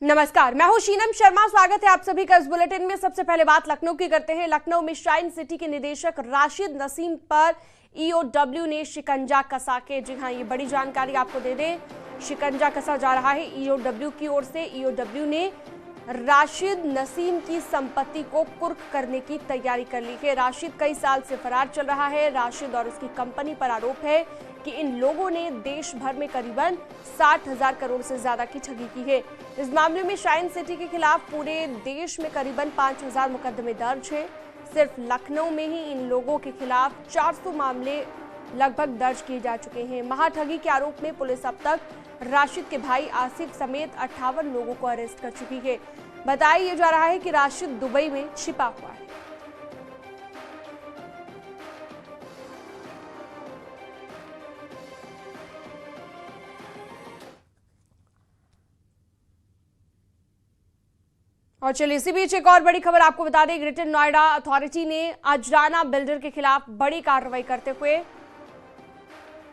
नमस्कार, मैं हूं शीनम शर्मा। स्वागत है आप सभी का इस बुलेटिन में। सबसे पहले बात लखनऊ की करते हैं। लखनऊ में श्राइन सिटी के निदेशक राशिद नसीम पर ईओडब्ल्यू ने शिकंजा कसा के, जी हां, ये बड़ी जानकारी आपको दे दें, शिकंजा कसा जा रहा है ईओडब्ल्यू की ओर से। ईओडब्ल्यू ने राशिद नसीम की संपत्ति को कुर्क करने की तैयारी कर ली है। राशिद कई साल से फरार चल रहा है। राशिद और उसकी कंपनी पर आरोप है कि इन लोगों ने देश भर में करीबन 60,000 करोड़ से ज्यादा की ठगी की है। इस मामले में श्राइन सिटी के खिलाफ पूरे देश में करीबन 5,000 मुकदमे दर्ज हैं। सिर्फ लखनऊ में ही इन लोगों के खिलाफ 400 मामले लगभग दर्ज किए जा चुके हैं। महाठगी के आरोप में पुलिस अब तक राशिद के भाई आसिफ समेत 58 लोगों को अरेस्ट कर चुकी है। बताया जा रहा है कि राशिद दुबई में छिपा हुआ है। और चलिए इसी बीच एक और बड़ी खबर आपको बता दें। ग्रेटर नोएडा अथॉरिटी ने अजराना बिल्डर के खिलाफ बड़ी कार्रवाई करते हुए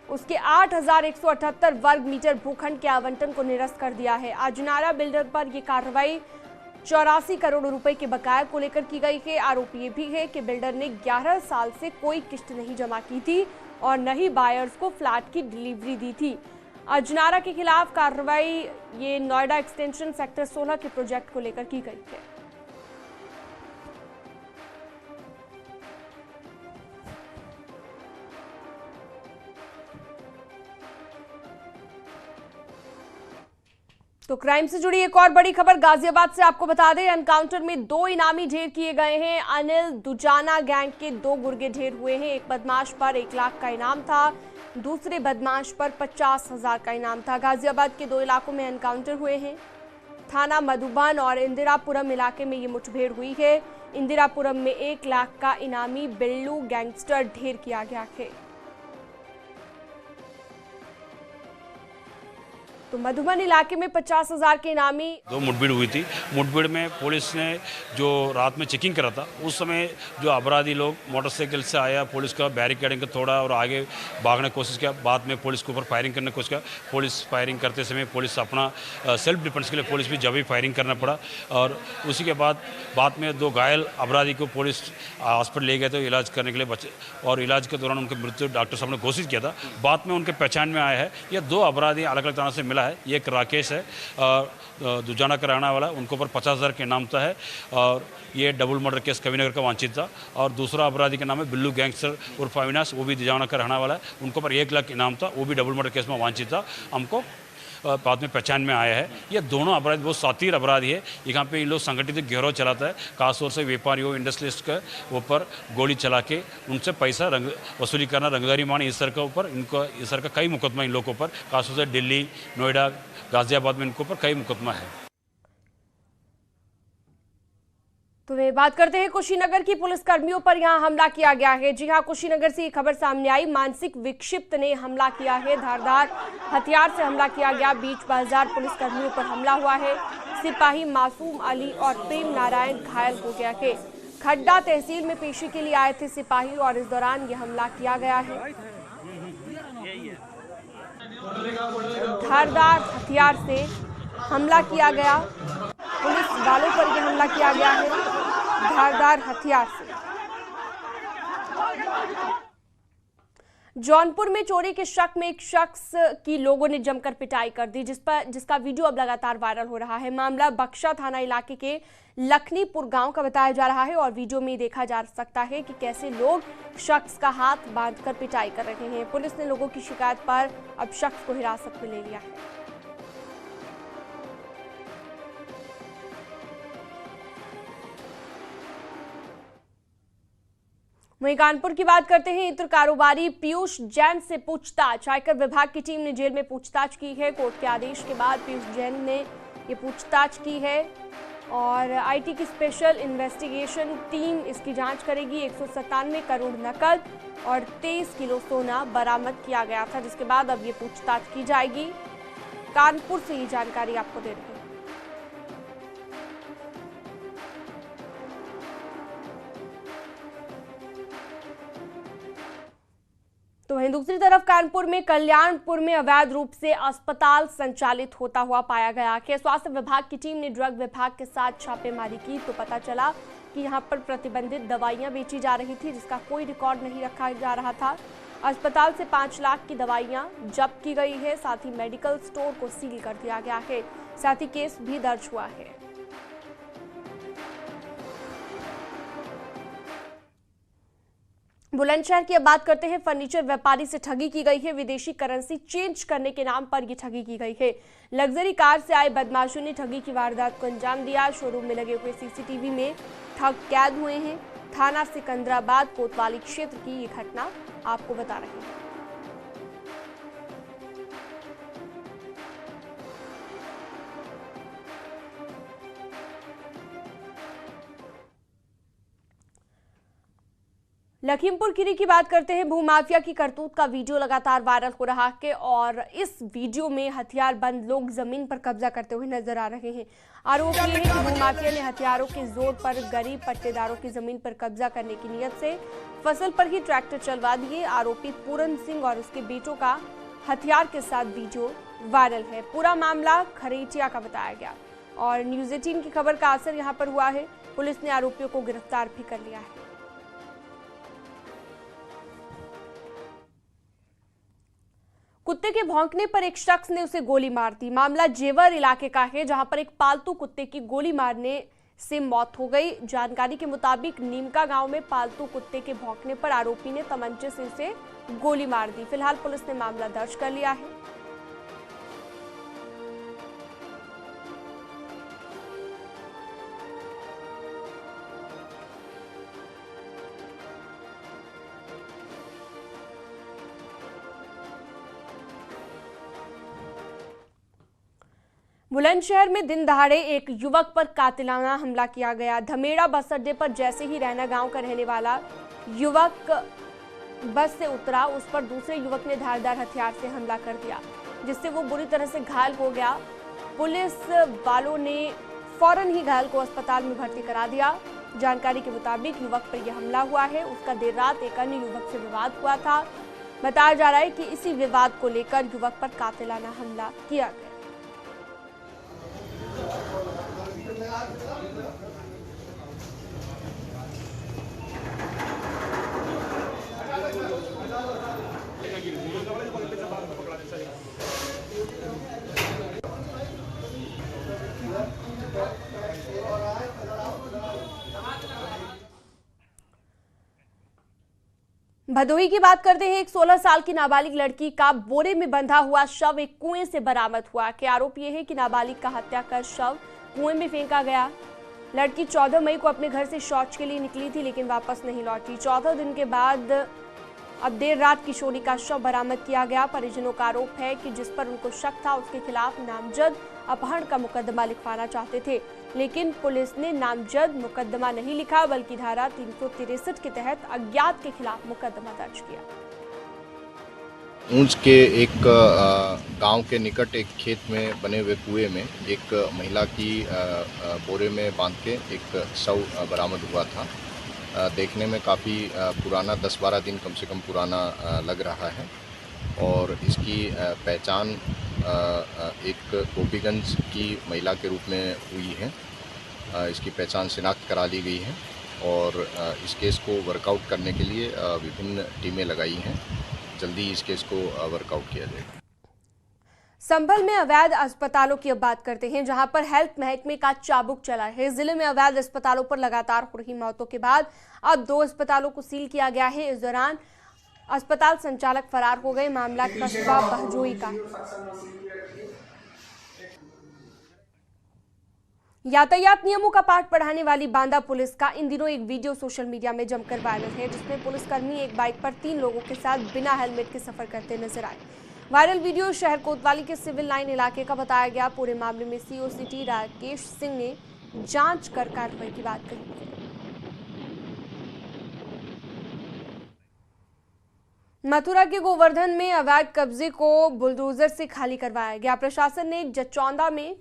उसके 8,178 वर्ग मीटर भूखंड के आवंटन को निरस्त कर दिया है। अजनारा बिल्डर पर यह कार्रवाई 84 करोड़ रुपए के बकाया को लेकर की गई है। आरोप ये भी है कि बिल्डर ने 11 साल से कोई किस्त नहीं जमा की थी और न ही बायर्स को फ्लैट की डिलीवरी दी थी। अजनारा के खिलाफ कार्रवाई ये नोएडा एक्सटेंशन सेक्टर 16 के प्रोजेक्ट को लेकर की गई है। तो क्राइम से जुड़ी एक और बड़ी खबर गाजियाबाद से आपको बता दें। एनकाउंटर में 2 इनामी ढेर किए गए हैं। अनिल दुजाना गैंग के 2 गुर्गे ढेर हुए हैं। एक बदमाश पर 1 लाख का इनाम था, दूसरे बदमाश पर 50,000 का इनाम था। गाजियाबाद के 2 इलाकों में एनकाउंटर हुए हैं। थाना मधुबन और इंदिरापुरम इलाके में ये मुठभेड़ हुई है। इंदिरापुरम में 1 लाख का इनामी बिल्लू गैंगस्टर ढेर किया गया है। तो मधुबन इलाके में 50,000 के इनामी। 2 मुठभेड़ हुई थी। मुठभेड़ में पुलिस ने जो रात में चेकिंग करा था, उस समय जो अपराधी लोग मोटरसाइकिल से आया, पुलिस का बैरिकेडिंग का तोड़ा और आगे भागने की कोशिश किया। बाद में पुलिस के ऊपर फायरिंग करने की कोशिश किया। पुलिस फायरिंग करते समय पुलिस अपना सेल्फ डिफेंस के लिए पुलिस भी जब भी फायरिंग करना पड़ा। और उसी के बाद में 2 घायल अपराधी को पुलिस हॉस्पिटल ले गए थे इलाज करने के लिए बचे, और इलाज के दौरान उनकी मृत्यु डॉक्टर साहब ने घोषित किया था। बाद में उनके पहचान में आया है ये 2 अपराधी अलग अलग तरह से मिला है। ये एक राकेश है दुजाना का रहने वाला, उनके ऊपर 50,000 के इनाम है और ये डबल मर्डर केस कविनगर का वांछित था। और दूसरा अपराधी का नाम है बिल्लू गैंगस्टर उर्फ अविनाश, वो भी दुजाना का रहने वाला है, उनके ऊपर 1 लाख इनाम था, वो भी डबल मर्डर केस में वांछित था। हमको बाद में पहचान में आया है ये दोनों अपराधी बहुत सातिर अपराधी है। यहाँ पे इन लोग संगठित गिरोह चलाता है, खासतौर से व्यापारियों इंडस्ट्रियलिस्ट के ऊपर गोली चला के उनसे पैसा वसूली करना, रंगदारी मारना, इस तरह के ऊपर इनको इस तरह का कई मुकदमा इन लोगों के ऊपर, खासतौर से दिल्ली, नोएडा, गाजियाबाद में इनके ऊपर कई मुकदमा है। तो वे बात करते हैं कुशीनगर की। पुलिस कर्मियों पर यहां हमला किया गया है। जी हां, कुशीनगर से ये खबर सामने आई। मानसिक विक्षिप्त ने हमला किया है। धारदार हथियार से हमला किया गया। बीच बाजार पुलिस कर्मियों पर हमला हुआ है। सिपाही मासूम अली और प्रेम नारायण घायल हो गया है। खड्डा तहसील में पेशी के लिए आए थे सिपाही और इस दौरान ये हमला किया गया है। धारदार हथियार से हमला किया गया। पुलिस वालों पर यह हमला किया गया है धारदार हथियार से। जौनपुर में चोरी के शक में एक शख्स की लोगों ने जमकर पिटाई कर दी, जिसका वीडियो अब लगातार वायरल हो रहा है। मामला बक्शा थाना इलाके के लखनीपुर गांव का बताया जा रहा है और वीडियो में देखा जा सकता है कि कैसे लोग शख्स का हाथ बांधकर पिटाई कर रहे हैं। पुलिस ने लोगों की शिकायत पर अब शख्स को हिरासत में ले लिया है। वहीं कानपुर की बात करते हैं। इत्र कारोबारी पीयूष जैन से पूछताछ। आयकर विभाग की टीम ने जेल में पूछताछ की है। कोर्ट के आदेश के बाद पीयूष जैन ने ये पूछताछ की है और आईटी की स्पेशल इन्वेस्टिगेशन टीम इसकी जांच करेगी। 197 करोड़ नकद और 23 किलो सोना बरामद किया गया था, जिसके बाद अब ये पूछताछ की जाएगी। कानपुर से ये जानकारी आपको दे रहे हैं। तो वहीं दूसरी तरफ कानपुर में कल्याणपुर में अवैध रूप से अस्पताल संचालित होता हुआ पाया गया कि स्वास्थ्य विभाग की टीम ने ड्रग विभाग के साथ छापेमारी की तो पता चला कि यहां पर प्रतिबंधित दवाइयां बेची जा रही थी, जिसका कोई रिकॉर्ड नहीं रखा जा रहा था। अस्पताल से 5 लाख की दवाइयां जब्त की गई है। साथ ही मेडिकल स्टोर को सील कर दिया गया है। साथ ही केस भी दर्ज हुआ है। बुलंदशहर की अब बात करते हैं। फर्नीचर व्यापारी से ठगी की गई है। विदेशी करेंसी चेंज करने के नाम पर यह ठगी की गई है। लग्जरी कार से आए बदमाशों ने ठगी की वारदात को अंजाम दिया। शोरूम में लगे हुए सीसीटीवी में ठग कैद हुए हैं। थाना सिकंदराबाद कोतवाली क्षेत्र की ये घटना आपको बता रहे हैं। लखीमपुर खीरी की बात करते हैं। भूमाफिया की करतूत का वीडियो लगातार वायरल हो रहा है और इस वीडियो में हथियारबंद लोग जमीन पर कब्जा करते हुए नजर आ रहे हैं। आरोप ये है कि भूमाफिया ने हथियारों के जोर पर गरीब पट्टेदारों की जमीन पर कब्जा करने की नीयत से फसल पर ही ट्रैक्टर चलवा दिए। आरोपी पूरन सिंह और उसके बेटों का हथियार के साथ वीडियो वायरल है। पूरा मामला खरेटिया का बताया गया और न्यूज़ 18 की खबर का असर यहाँ पर हुआ है। पुलिस ने आरोपियों को गिरफ्तार भी कर लिया है। कुत्ते के भौंकने पर एक शख्स ने उसे गोली मार दी। मामला जेवर इलाके का है, जहां पर एक पालतू कुत्ते की गोली मारने से मौत हो गई। जानकारी के मुताबिक नीमका गांव में पालतू कुत्ते के भौंकने पर आरोपी ने तमंचे से उसे गोली मार दी। फिलहाल पुलिस ने मामला दर्ज कर लिया है। बुलंदशहर में दिन दहाड़े एक युवक पर कातिलाना हमला किया गया। धमेड़ा बस अड्डे पर जैसे ही रैना गांव का रहने वाला युवक बस से उतरा, उस पर दूसरे युवक ने धारदार हथियार से हमला कर दिया, जिससे वो बुरी तरह से घायल हो गया। पुलिस वालों ने फौरन ही घायल को अस्पताल में भर्ती करा दिया। जानकारी के मुताबिक युवक पर यह हमला हुआ है। उसका देर रात एक अन्य युवक से विवाद हुआ था। बताया जा रहा है कि इसी विवाद को लेकर युवक पर कातिलाना हमला किया गया। भदोही की बात करते हैं। एक 16 साल की नाबालिग लड़की का बोरे में बंधा हुआ शव एक कुएं से बरामद हुआ। के आरोप यह है कि नाबालिग का हत्या कर शव कुएं में फेंका गया। लड़की 14 मई को अपने घर से शौच के लिए निकली थी, लेकिन वापस नहीं लौटी। 14 दिन के बाद अब देर रात किशोरी का शव बरामद किया गया। परिजनों का आरोप है कि जिस पर उनको शक था उसके खिलाफ नामजद अपहरण का मुकदमा लिखवाना चाहते थे, लेकिन पुलिस ने नामजद मुकदमा नहीं लिखा, बल्कि धारा 363 के तहत अज्ञात के खिलाफ मुकदमा दर्ज किया। ऊंच के एक गांव के निकट एक खेत में बने हुए कुएं में एक महिला की बोरे में बांध के एक शव बरामद हुआ था। देखने में काफ़ी पुराना 10-12 दिन कम से कम पुराना लग रहा है और इसकी पहचान एक गोपीगंज की महिला के रूप में हुई है। इसकी पहचान शिनाख्त करा ली गई है और इस केस को वर्कआउट करने के लिए विभिन्न टीमें लगाई हैं। जल्दी इस केस को वर्कआउट किया जाएगा। संभल में अवैध अस्पतालों की अब बात करते हैं, जहां पर हेल्थ महकमे का चाबुक चला है। जिले में अवैध अस्पतालों पर लगातार हो रही मौतों के बाद अब 2 अस्पतालों को सील किया गया है। इस दौरान अस्पताल संचालक फरार हो गए। मामला कस्बा बहजोई का। यातायात नियमों का पाठ पढ़ाने वाली बांदा पुलिस का इन दिनों एक वीडियो सोशल मीडिया में जमकर वायरल है, जिसमें पुलिसकर्मी एक बाइक पर 3 लोगों के साथ बिना हेलमेट के सफर करते नजर आए। वायरल वीडियो शहर कोतवाली के सिविल लाइन इलाके का बताया गया। पूरे मामले में सीओ सिटी राकेश सिंह ने जांच कर कार्रवाई की बात कही। मथुरा के गोवर्धन में अवैध कब्जे को बुलडोजर से खाली करवाया गया। प्रशासन ने जचौंदा में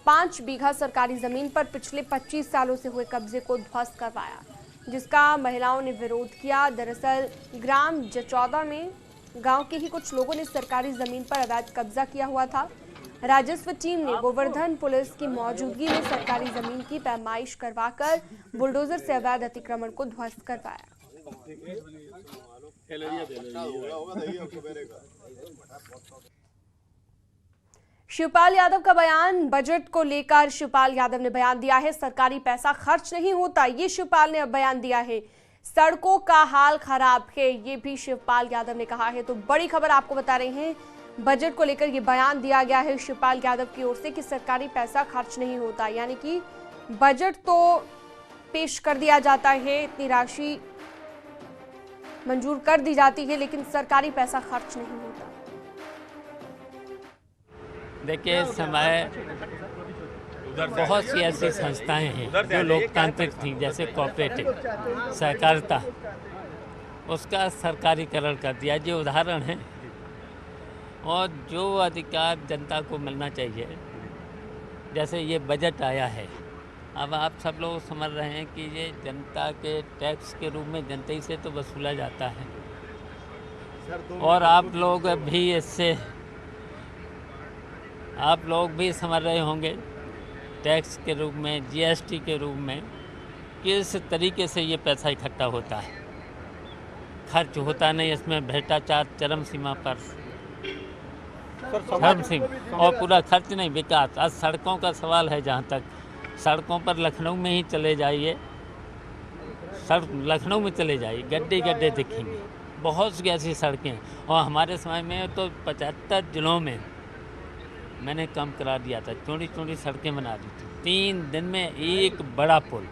5 बीघा सरकारी जमीन पर पिछले 25 सालों से हुए कब्जे को ध्वस्त करवाया, जिसका महिलाओं ने विरोध किया। दरअसल ग्राम जचौदा में गांव के ही कुछ लोगों ने सरकारी जमीन पर अवैध कब्जा किया हुआ था। राजस्व टीम ने गोवर्धन पुलिस की मौजूदगी में सरकारी जमीन की पैमाइश करवाकर बुलडोजर से अवैध अतिक्रमण को ध्वस्त करवाया। शिवपाल यादव का बयान। बजट को लेकर शिवपाल यादव ने बयान दिया है, सरकारी पैसा खर्च नहीं होता, ये शिवपाल ने अब बयान दिया है। सड़कों का हाल खराब है, ये भी शिवपाल यादव ने कहा है। तो बड़ी खबर आपको बता रहे हैं, बजट को लेकर ये बयान दिया गया है शिवपाल यादव की ओर से कि सरकारी पैसा खर्च नहीं होता, यानी कि बजट तो पेश कर दिया जाता है, इतनी राशि मंजूर कर दी जाती है, लेकिन सरकारी पैसा खर्च नहीं होता। देखिए, समय बहुत सी ऐसी संस्थाएं हैं जो लोकतांत्रिक थी, जैसे कोऑपरेटिव सहकारिता, उसका सरकारीकरण कर दिया, जो उदाहरण है। और जो अधिकार जनता को मिलना चाहिए, जैसे ये बजट आया है, अब आप सब लोग समझ रहे हैं कि ये जनता के टैक्स के रूप में जनता ही से तो वसूला जाता है, और आप लोग भी इससे आप लोग भी समझ रहे होंगे टैक्स के रूप में, जीएसटी के रूप में किस तरीके से ये पैसा इकट्ठा होता है, खर्च होता नहीं, इसमें भ्रष्टाचार चरम सीमा पर, चरम सीमा, और पूरा खर्च नहीं, विकास। आज सड़कों का सवाल है, जहाँ तक सड़कों पर लखनऊ में ही चले जाइए, लखनऊ में चले जाइए, गड्ढे गड्ढे दिखेंगे, बहुत सी ऐसी सड़कें हैं। और हमारे समय में तो 75 जिलों में मैंने काम करा दिया था, चौड़ी चौड़ी सड़कें बना दी थी। 3 दिन में एक बड़ा पुल,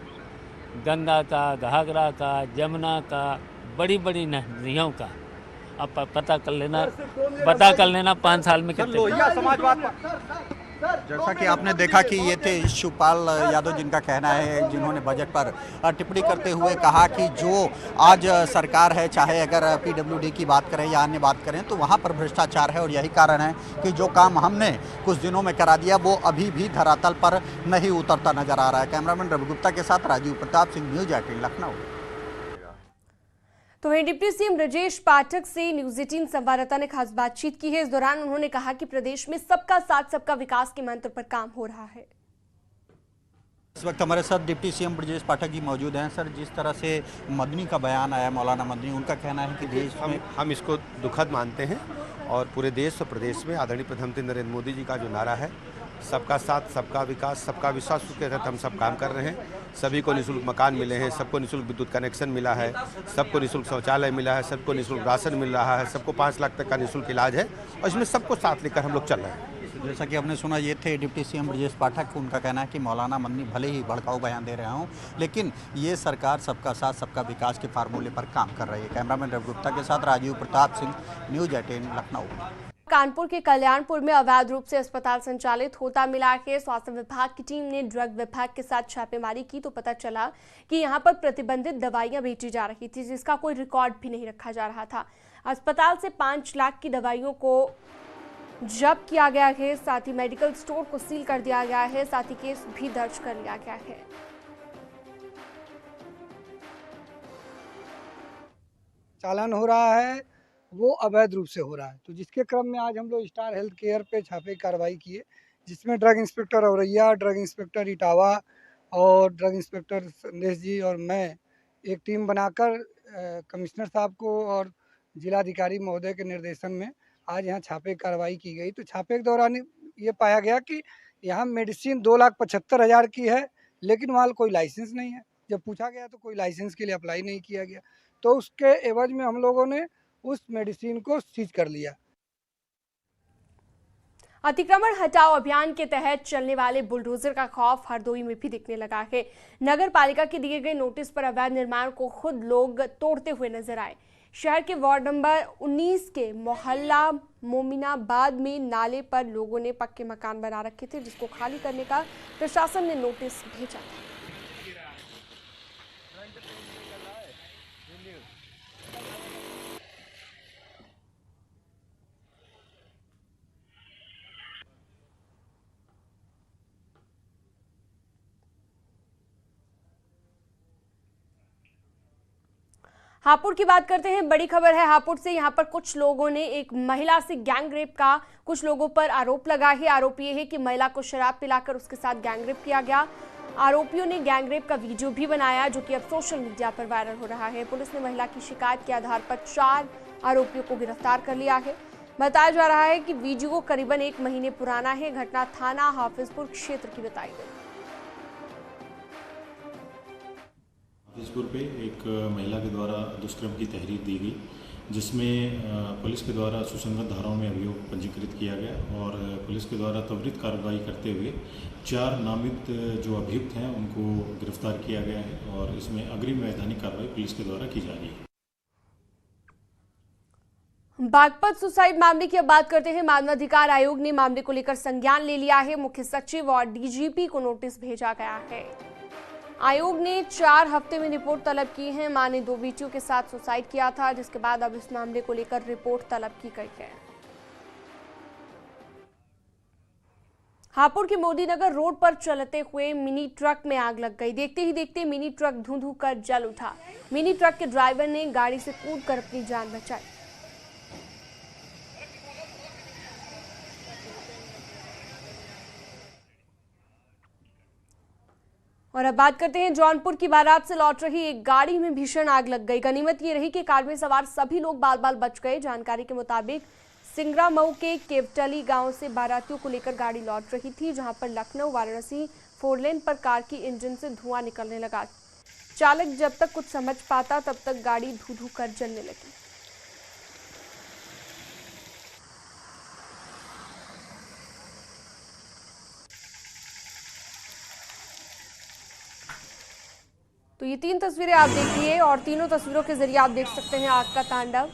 गंगा का, घाघरा का, जमुना का, बड़ी बड़ी नदियों का, अब पता कर लेना 5 साल में कितने। जैसा कि आपने देखा कि ये थे शिवपाल यादव, जिनका कहना है, जिन्होंने बजट पर टिप्पणी करते हुए कहा कि जो आज सरकार है, चाहे अगर पीडब्ल्यूडी की बात करें या अन्य बात करें, तो वहाँ पर भ्रष्टाचार है, और यही कारण है कि जो काम हमने कुछ दिनों में करा दिया वो अभी भी धरातल पर नहीं उतरता नजर आ रहा है। कैमरामैन रवि गुप्ता के साथ राजीव प्रताप सिंह, न्यूज़ 18 लखनऊ। तो वहीं डिप्टी सीएम ब्रजेश पाठक से न्यूज़ 18 संवाददाता ने खास बातचीत की है। इस दौरान उन्होंने कहा कि प्रदेश में सबका साथ सबका विकास के मंत्र पर काम हो रहा है। इस वक्त हमारे साथ डिप्टी सीएम ब्रजेश पाठक जी मौजूद हैं। सर, जिस तरह से मदनी का बयान आया, मौलाना मदनी, उनका कहना है कि देश में हम इसको दुखद मानते हैं, और पूरे देश और प्रदेश में आदरणीय प्रधानमंत्री नरेंद्र मोदी जी का जो नारा है, सबका साथ सबका विकास सबका विश्वास, उसके तहत हम सब काम कर रहे हैं। सभी को निःशुल्क मकान मिले हैं, सबको निःशुल्क विद्युत कनेक्शन मिला है, सबको निःशुल्क शौचालय मिला है, सबको निःशुल्क राशन मिल रहा है, सबको 5 लाख तक का निःशुल्क इलाज है, और इसमें सबको साथ लेकर हम लोग चल रहे हैं। जैसा कि आपने सुना, ये थे डिप्टी सीएम ब्रजेश पाठक। उनका कहना है कि मौलाना मदनी भले ही भड़काऊ बयान दे रहे हों, लेकिन ये सरकार सबका साथ सबका विकास के फार्मूले पर काम कर रही है। कैमरामैन रवि गुप्ता के साथ राजीव प्रताप सिंह, न्यूज़ 18 लखनऊ। कानपुर के कल्याणपुर में अवैध रूप से अस्पताल संचालित होता मिला है। स्वास्थ्य विभाग की टीम ने ड्रग विभाग के साथ छापेमारी की तो पता चला कि यहां पर प्रतिबंधित दवाइयां बेची जा रही थी, जिसका कोई रिकॉर्ड भी नहीं रखा जा रहा था। अस्पताल से 5 लाख की दवाइयों को जब्त किया गया है, साथ ही मेडिकल स्टोर को सील कर दिया गया है, साथ ही केस भी दर्ज कर लिया गया है। चालान हो रहा है वो अवैध रूप से हो रहा है, तो जिसके क्रम में आज हम लोग स्टार हेल्थ केयर पे छापे की कार्रवाई किए, जिसमें drug inspector Auraiya, drug inspector Etawah और ड्रग इंस्पेक्टर संदेश जी और मैं एक टीम बनाकर कमिश्नर साहब को और जिलाधिकारी महोदय के निर्देशन में आज यहाँ छापे की कार्रवाई की गई। तो छापे के दौरान ये पाया गया कि यहाँ मेडिसिन 2,75,000 की है, लेकिन वहाँ कोई लाइसेंस नहीं है। जब पूछा गया तो कोई लाइसेंस के लिए अप्लाई नहीं किया गया, तो उसके एवज में हम लोगों ने उस मेडिसिन को सीज कर लिया। अतिक्रमण हटाओ अभियान के तहत चलने वाले बुलडोजर का खौफ हरदोई में भी दिखने लगा है। नगर पालिका के दिए गए नोटिस पर अवैध निर्माण को खुद लोग तोड़ते हुए नजर आए। शहर के वार्ड नंबर 19 के मोहल्ला मोमिनाबाद में नाले पर लोगों ने पक्के मकान बना रखे थे, जिसको खाली करने का प्रशासन ने नोटिस भेजा था। हापुड़ की बात करते हैं। बड़ी खबर है हापुड़ से। यहाँ पर कुछ लोगों ने एक महिला से गैंग रेप का कुछ लोगों पर आरोप लगा है। आरोप ये है कि महिला को शराब पिलाकर उसके साथ गैंग रेप किया गया। आरोपियों ने गैंग रेप का वीडियो भी बनाया जो कि अब सोशल मीडिया पर वायरल हो रहा है। पुलिस ने महिला की शिकायत के आधार पर 4 आरोपियों को गिरफ्तार कर लिया है। बताया जा रहा है कि वीडियो करीबन 1 महीने पुराना है। घटना थाना हाफिजपुर क्षेत्र की बताई गई। हाफिजपुर पे एक महिला के द्वारा दुष्कर्म की तहरीर दी गई, जिसमें पुलिस के द्वारा सुसंगत धाराओं में अभियोग पंजीकृत किया गया और पुलिस के द्वारा त्वरित कार्रवाई करते हुए 4 नामित जो अभियुक्त हैं उनको गिरफ्तार किया गया है और इसमें अग्रिम वैधानिक कार्रवाई पुलिस के द्वारा की जा रही है। बागपत सुसाइड मामले की अब बात करते हैं। मानवाधिकार आयोग ने मामले को लेकर संज्ञान ले लिया है। मुख्य सचिव और डीजीपी को नोटिस भेजा गया है। आयोग ने 4 हफ्ते में रिपोर्ट तलब की है। मां ने 2 बेटियों के साथ सुसाइड किया था, जिसके बाद अब इस मामले को लेकर रिपोर्ट तलब की गई है। हापुड़ के मोदी नगर रोड पर चलते हुए मिनी ट्रक में आग लग गई। देखते ही देखते मिनी ट्रक धुंधु कर जल उठा। मिनी ट्रक के ड्राइवर ने गाड़ी से कूदकर अपनी जान बचाई। और अब बात करते हैं जौनपुर की बारात से लौट रही एक गाड़ी में भीषण आग लग गई। गनीमत ये रही कि कार में सवार सभी लोग बाल बाल बच गए। जानकारी के मुताबिक सिंगरा मऊ के केवटली गांव से बारातियों को लेकर गाड़ी लौट रही थी, जहां पर लखनऊ वाराणसी 4 लेन पर कार की इंजन से धुआं निकलने लगा। चालक जब तक कुछ समझ पाता तब तक गाड़ी धू धू कर जलने लगी। तो ये 3 तस्वीरें आप देखिए और तीनों तस्वीरों के जरिए आप देख सकते हैं आग का तांडव।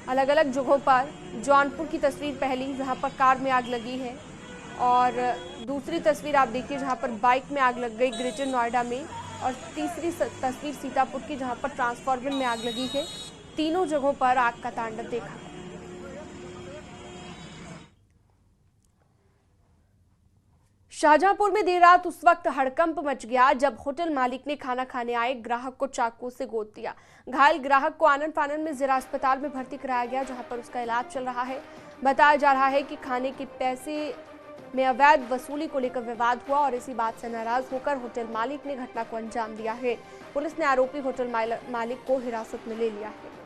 अलग अलग जगहों पर जौनपुर की तस्वीर पहली, जहां पर कार में आग लगी है, और दूसरी तस्वीर आप देखिए जहां पर बाइक में आग लग गई ग्रेटर नोएडा में, और तीसरी तस्वीर सीतापुर की जहां पर ट्रांसफार्मर में आग लगी है। तीनों जगहों पर आग का तांडव देखा। शाहजहांपुर में देर रात उस वक्त हड़कंप मच गया जब होटल मालिक ने खाना खाने आए ग्राहक को चाकू से गोद दिया। घायल ग्राहक को आनन फानन में जिला अस्पताल में भर्ती कराया गया, जहां पर उसका इलाज चल रहा है। बताया जा रहा है कि खाने के पैसे में अवैध वसूली को लेकर विवाद हुआ और इसी बात से नाराज होकर होटल मालिक ने घटना को अंजाम दिया है। पुलिस ने आरोपी होटल मालिक को हिरासत में ले लिया है।